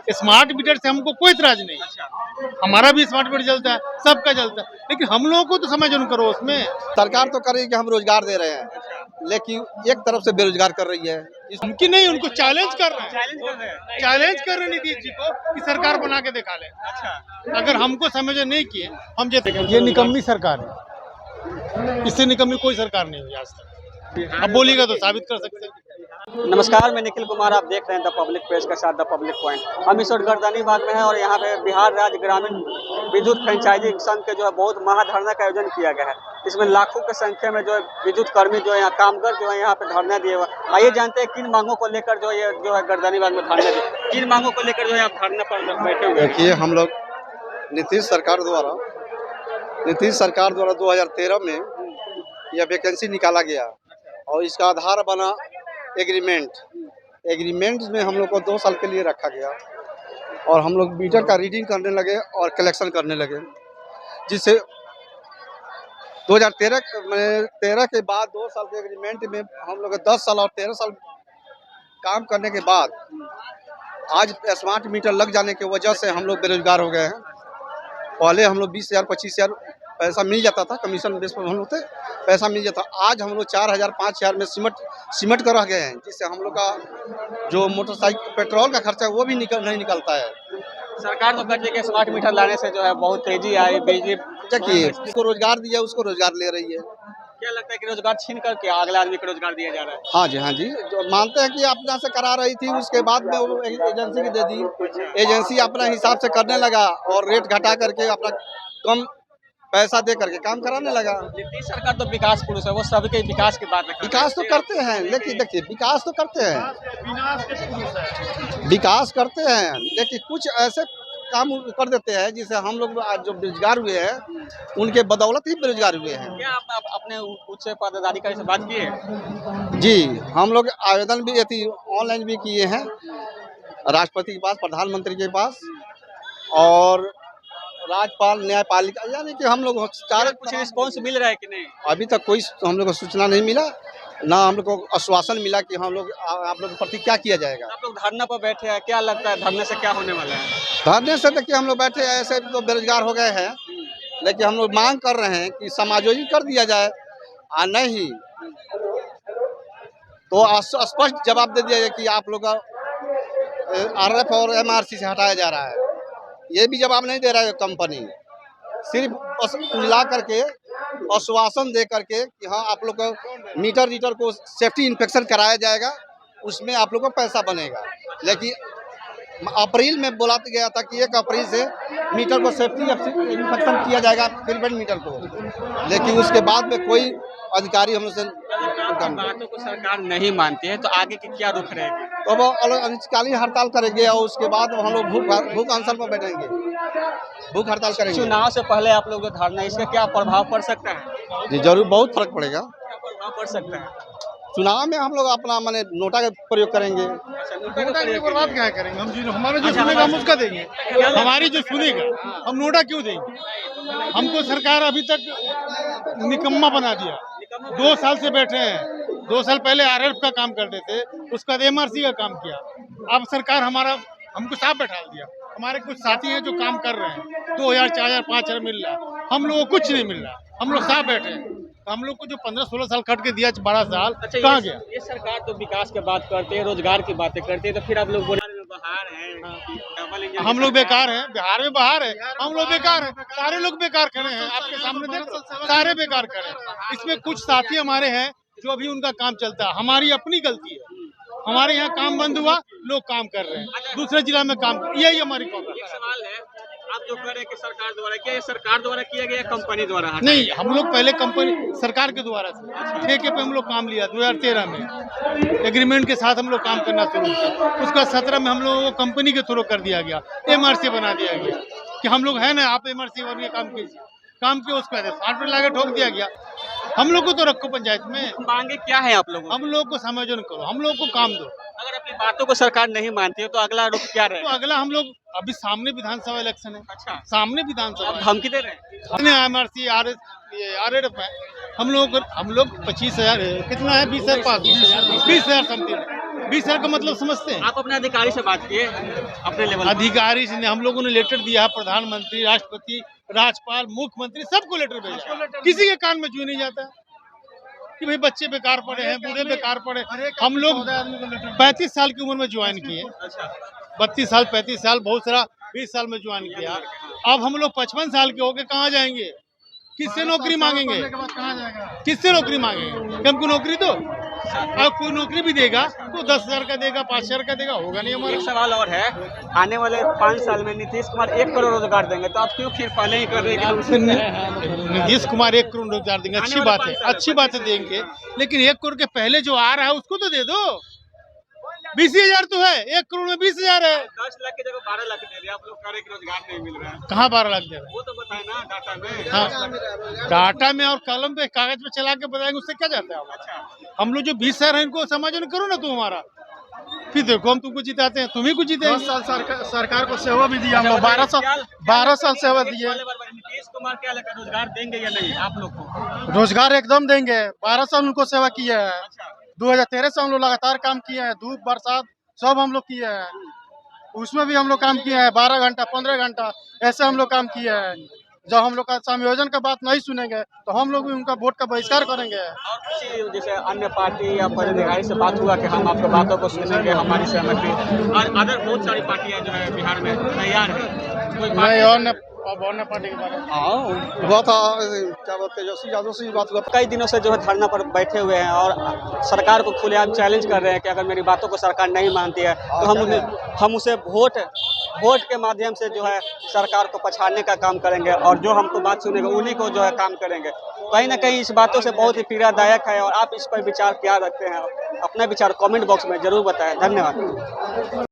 Smart meter से हमको कोई इतराज नहीं। हमारा भी स्मार्ट मीटर जलता है, सबका जलता है, लेकिन हम लोगों को तो समझ करो उसमें। सरकार तो कर रही है कि हम रोजगार दे रहे हैं, लेकिन एक तरफ से बेरोजगार कर रही है। उनकी नहीं, उनको चैलेंज कर रहे हैं, चैलेंज कर रहे नीतीश जी को कि सरकार बना के दिखा ले। अगर हमको समझ नहीं किए हम ये निकम्मी सरकार है, इससे निकम्मी कोई सरकार नहीं हुई आज तक। अब बोलिएगा तो साबित कर सकते हैं। नमस्कार, मैं निखिल कुमार, आप देख रहे हैं द पब्लिक प्रेस के साथ द पब्लिक पॉइंट। हम इस वक्त गर्दनी बाग में हैं और यहाँ पे बिहार राज्य ग्रामीण विद्युत फ्रेंचाइजी संघ के जो है बहुत महाधरना का आयोजन किया गया है। इसमें लाखों की संख्या में जो है विद्युत कर्मी जो है यहाँ कामगार जो है यहाँ पे धरना दिए हुए। आइए जानते हैं किन मांगों को लेकर जो है गर्दनी बाग में धरना दिए, किन मांगों को लेकर जो है आप धरना पर बैठे हुए। देखिए, हम लोग नीतीश सरकार द्वारा 2013 में यह वैकेंसी निकाला गया और इसका आधार बना एग्रीमेंट में हम लोग को 2 साल के लिए रखा गया और हम लोग मीटर का रीडिंग करने लगे और कलेक्शन करने लगे, जिससे 2013 के बाद 2 साल के एग्रीमेंट में हम लोग 10 साल और 13 साल काम करने के बाद आज स्मार्ट मीटर लग जाने की वजह से हम लोग बेरोजगार हो गए हैं। पहले हम लोग 20,000 25,000 पैसा मिल जाता था, कमीशन बेस पर हम लोग थे, पैसा मिल जाता। आज हम लोग 4,000 5,000 में सिमट कर रह गए हैं, जिससे हम लोग का जो मोटरसाइकिल पेट्रोल का खर्चा है वो भी नहीं निकलता है। सरकार तो कहती है कि स्मार्ट मीटर लाने से जो है बहुत तेजी आई, बिजली देखिए, उसको रोजगार दिया, उसको रोजगार ले रही है। क्या लगता है कि रोजगार छीन करके अगला आदमी को रोजगार दिया जा रहा है? हाँ जी, जो मानते हैं कि अपना से करा रही थी, उसके बाद में वो एजेंसी की दे दी। एजेंसी अपना हिसाब से करने लगा और रेट घटा करके अपना कम पैसा दे करके काम कराने लगा। नीतीश सरकार तो विकास पुरुष है, वो सभी के विकास की बात है। विकास तो करते हैं, लेकिन देखिए विकास तो करते हैं, विकास करते हैं, लेकिन कुछ ऐसे काम कर देते हैं जिससे हम लोग आज जो बेरोजगार हुए हैं उनके बदौलत ही बेरोजगार हुए हैं। क्या आप अपने उच्च पदाधिकारी से बात किए? जी, हम लोग आवेदन भी ऑनलाइन भी किए हैं, राष्ट्रपति के पास, प्रधानमंत्री के पास और राज्यपाल, न्यायपालिका, यानी कि हम लोग कुछ रिस्पॉन्स मिल रहा है कि नहीं? अभी तक कोई हम लोग को सूचना नहीं मिला, ना हम लोग को आश्वासन मिला कि हम लोग आप लोग के प्रति क्या किया जाएगा। आप लोग धरना पर बैठे हैं, क्या लगता है धरने से क्या होने वाला है? धरने से देखिए हम लोग बैठे हैं, ऐसे तो बेरोजगार हो गए हैं, लेकिन हम लोग मांग कर रहे हैं कि समायोजित कर दिया जाए और नहीं तो स्पष्ट जवाब दे दिया जाए कि आप लोग का RF और MRC से हटाया जा रहा है। ये भी जवाब नहीं दे रहा है कंपनी, सिर्फ मिला करके आश्वासन दे करके कि हाँ आप लोग को मीटर को सेफ्टी इंस्पेक्शन कराया जाएगा, उसमें आप लोग को पैसा बनेगा। लेकिन अप्रैल में बोला गया था कि 1 अप्रैल से मीटर को सेफ्टी इंस्पेक्शन किया जाएगा, प्रीपेड मीटर को, लेकिन उसके बाद में कोई अधिकारी हम लोग से बातों को सरकार नहीं मानती है तो आगे की क्या रुख रहेगी? तो वो अनिश्चितकालीन हड़ताल करेंगे और उसके बाद हम लोग भूख अनशन पर बैठेंगे, भूख हड़ताल करेंगे। चुनाव से पहले आप लोग जो धरना, इसका क्या प्रभाव पड़ सकता है? जी जरूर, बहुत फर्क पड़ेगा। क्या प्रभाव पड़ सकता है? चुनाव में हम लोग अपना माने नोटा का प्रयोग करेंगे। नोटा के बर्बाद क्या करेंगे हम? हमारा जो सुनेगा हम उसका देंगे, हमारी जो सुनेगा हम नोटा क्यों देंगे? हमको सरकार अभी तक निकम्मा बना दिया। 2 साल से बैठे हैं, 2 साल पहले RF का काम करते थे, उसका MRC का काम किया। अब सरकार हमको साफ बैठा दिया। हमारे कुछ साथी हैं जो काम कर रहे हैं, 2,000 4,000 5,000 मिल रहा है, हम लोगों को कुछ नहीं मिल रहा, हम लोग साफ बैठे हैं। हम लोग को जो 15-16 साल कट के दिया 12 साल कहाँ गया? ये सरकार तो विकास की बात करते हैं, रोजगार की बातें करते हैं, तो फिर आप लोग बोले बाहर हैं, हम लोग बेकार हैं, बिहार में बाहर है, हम लोग बेकार हैं, सारे लोग बेकार खड़े हैं, आपके सामने देखो सारे बेकार खड़े हैं। इसमें कुछ साथी हमारे हैं जो अभी उनका काम चलता है, हमारी अपनी गलती है। हमारे यहाँ काम बंद हुआ, लोग काम कर रहे हैं दूसरे जिला में काम, यही हमारी प्रॉब्लम है। सवाल है, आप जो कह रहे हैं कि सरकार द्वारा, क्या ये सरकार द्वारा किया गया कंपनी द्वारा? नहीं, हम लोग पहले कंपनी सरकार के द्वारा से ठेके पे हम लोग काम लिया 2013 में, एग्रीमेंट के साथ हम लोग काम करना शुरू किया। उसका 17 में हम लोगों को कंपनी के थ्रू कर दिया गया, MRC बना दिया गया कि हम लोग है ना, आप MRC बनिए, काम कीजिए। काम के उसका फाट पर लाके ठोक दिया गया। हम लोग को तो रखो पंचायत में। मांगे क्या है आप लोगों? हम लोग को समायोजन करो, हम लोग को काम दो। अगर अपनी बातों को सरकार नहीं मानती है तो अगला रुख क्या रहे? तो अगला हम लोग अभी सामने विधानसभा इलेक्शन है। अच्छा, सामने विधानसभा धमकी दे रहे हैं? MRC RF है, हम लोग 25,000 कितना है, 20,000 समथिंग 20 साल का मतलब समझते हैं? आप अपने अधिकारी से बात किए अपने लेवल अधिकारी से हम लोगों ने लेटर दिया, प्रधानमंत्री, राष्ट्रपति, राज्यपाल, मुख्यमंत्री सबको लेटर भेजा, किसी के कान में जू नहीं जाता कि भाई बच्चे बेकार पड़े हैं, बूढ़े बेकार पड़े। हम लोग 35 साल की उम्र में ज्वाइन किए, 32 साल 35 साल, बहुत सारा 20 साल में ज्वाइन किया। अब हम लोग 55 साल के हो गए, कहाँ जाएंगे? किससे नौकरी मांगेंगे? किससे नौकरी मांगेंगे? हमको नौकरी दो। अब कोई नौकरी भी देगा तो 10,000 का देगा, 5,000 का देगा, होगा नहीं हमारा। एक सवाल और है, आने वाले 5 साल में नीतीश कुमार 1 करोड़ रोजगार देंगे, तो आप क्यों फिर पहले ही कर रहे हैं कि नीतीश कुमार 1 करोड़ रोजगार देंगे, अच्छी बात है, अच्छी बात है देंगे, लेकिन 1 करोड़ के पहले जो आ रहा है उसको तो दे दो। 20,000 तो है, 1 करोड़ में 20,000 है। 10 लाख की जगह 12 लाख दे दिए, आप लोग कह रहे हैं कि रोजगार नहीं मिल रहा है। कहाँ 12 लाख दे रहे हैं? वो तो बताए ना डाटा में। हाँ, डाटा में और कलम पे कागज पे चला के बताएंगे, उससे क्या जाता है हमारा? हम लोग जो 20 साल है इनको समायोजन करो ना तुम हमारा, फिर देखो हम तुमको जिताते हैं, तुम ही को जीते। 10 साल सरकार को सेवा भी दिया हम लोग, 12 साल सेवा दिए। नीतीश कुमार क्या लगता है, रोजगार देंगे या नहीं आप लोग को? रोजगार एकदम देंगे, 12 साल उनको सेवा किया है। 2013 से हम लोग लगातार काम किए हैं, धूप बरसात सब हम लोग किए हैं, उसमें भी हम लोग काम किए हैं, 12 घंटा 15 घंटा ऐसे हम लोग काम किए हैं। जब हम लोग का समायोजन का बात नहीं सुनेंगे तो हम लोग भी उनका वोट का बहिष्कार करेंगे। और किसी जैसे अन्य पार्टी या पदाधिकारी से बात हुआ कि हम आपकी बातों को सुनेंगे, हमारी सहमति, और अदर बहुत सारी पार्टियां जो है बिहार में तैयार है, कोई नहीं और पार्टी के बारे में हुआ था, क्या बोलते हैं, तेजस्वी यादव से बात हुआ। कई दिनों से जो है धरना पर बैठे हुए हैं और सरकार को खुलेआम चैलेंज कर रहे हैं कि अगर मेरी बातों को सरकार नहीं मानती है तो हम उसे वोट के माध्यम से जो है सरकार को पछाड़ने का काम करेंगे, और जो हमको बात सुनेगा उन्हीं को जो है काम करेंगे। कहीं ना कहीं इस बातों से बहुत ही पीड़ादायक है, और आप इस पर विचार क्या रखते हैं? अपना विचार कमेंट बॉक्स में जरूर बताएं। धन्यवाद।